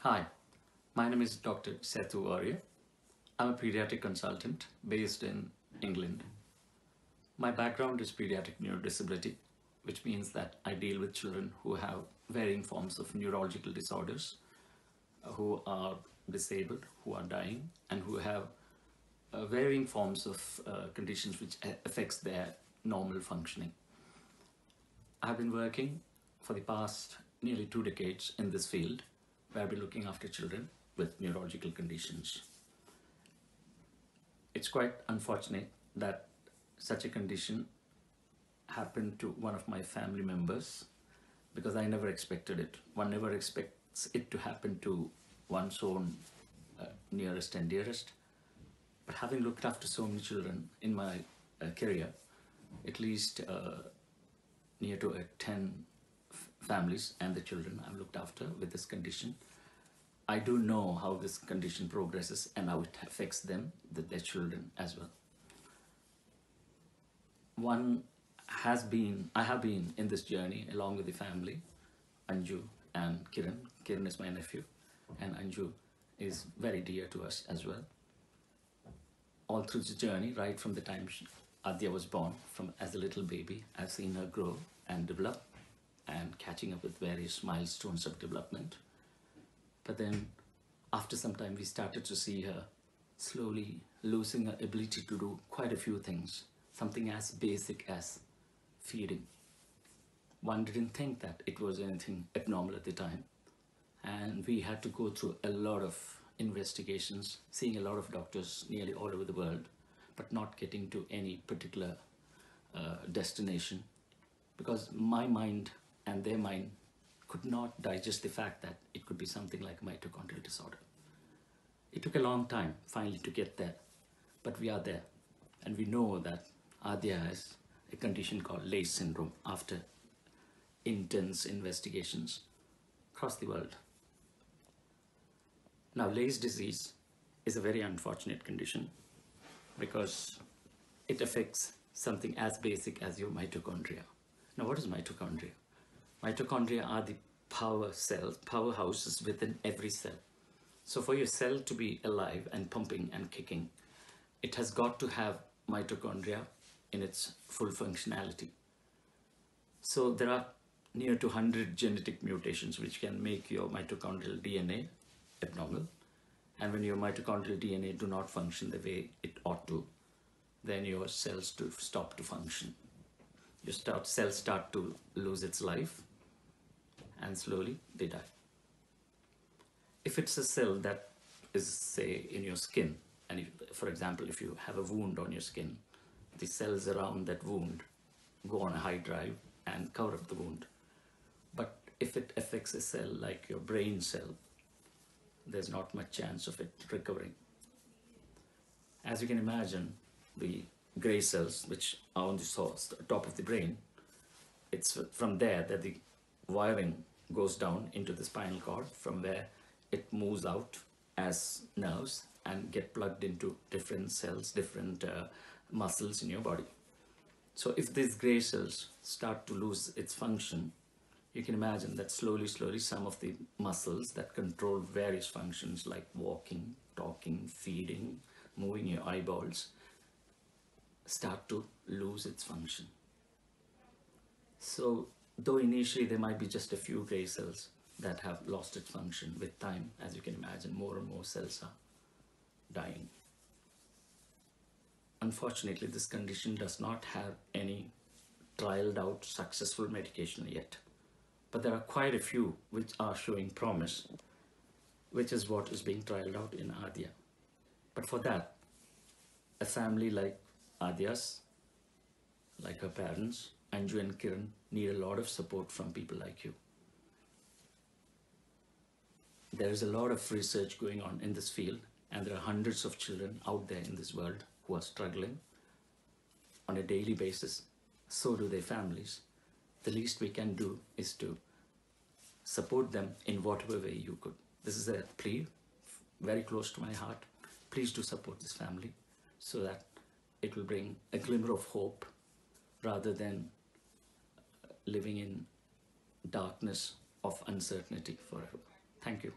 Hi, my name is Dr. Sethu Wariyar. I'm a pediatric consultant based in England. My background is pediatric neurodisability, which means that I deal with children who have varying forms of neurological disorders, who are disabled, who are dying, and who have varying forms of conditions which affects their normal functioning. I've been working for the past nearly 2 decades in this field, where I've been looking after children with neurological conditions. It's quite unfortunate that such a condition happened to one of my family members, because I never expected it. One never expects it to happen to one's own nearest and dearest. But having looked after so many children in my career, at least near to 10 families and the children I've looked after with this condition, I do know how this condition progresses and how it affects them, their children as well. I have been in this journey along with the family, Anju and Kiran. Kiran is my nephew, and Anju is very dear to us as well. All through the journey, right from the time Aadya was born, as a little baby, I've seen her grow and develop and catching up with various milestones of development. But then after some time, we started to see her slowly losing her ability to do quite a few things, something as basic as feeding. One didn't think that it was anything abnormal at the time. And we had to go through a lot of investigations, seeing a lot of doctors nearly all over the world, but not getting to any particular destination, because my mind and their mind could not digest the fact that it could be something like mitochondrial disorder. It took a long time finally to get there, but we are there. And we know that Aadya has a condition called Lewes syndrome after intense investigations across the world. Now, Lewes disease is a very unfortunate condition because it affects something as basic as your mitochondria. Now, what is mitochondria? Mitochondria are the power cells, powerhouses within every cell. So for your cell to be alive and pumping and kicking, it has got to have mitochondria in its full functionality. So there are near to 100 genetic mutations which can make your mitochondrial DNA abnormal. And when your mitochondrial DNA do not function the way it ought to, then your cells stop to function. Your cells start to lose its life, and slowly they die. If it's a cell that is, say, in your skin, and if, for example, if you have a wound on your skin, the cells around that wound go on a high drive and cover up the wound. But if it affects a cell like your brain cell, there's not much chance of it recovering. As you can imagine, the gray cells, which are on the top of the brain, it's from there that the wiring goes down into the spinal cord, from where it moves out as nerves and get plugged into different cells, different muscles in your body. So if these gray cells start to lose its function, you can imagine that slowly some of the muscles that control various functions like walking, talking, feeding, moving your eyeballs, start to lose its function. So though initially there might be just a few gray cells that have lost its function, with time, as you can imagine, more and more cells are dying. Unfortunately, this condition does not have any trialed out successful medication yet. But there are quite a few which are showing promise, which is what is being trialed out in Aadya. But for that, a family like Aadya's, like her parents, Anju and Kiran, need a lot of support from people like you. There is a lot of research going on in this field, and there are hundreds of children out there in this world who are struggling on a daily basis. So do their families. The least we can do is to support them in whatever way you could. This is a plea very close to my heart. Please do support this family so that it will bring a glimmer of hope rather than living in darkness of uncertainty forever. Thank you.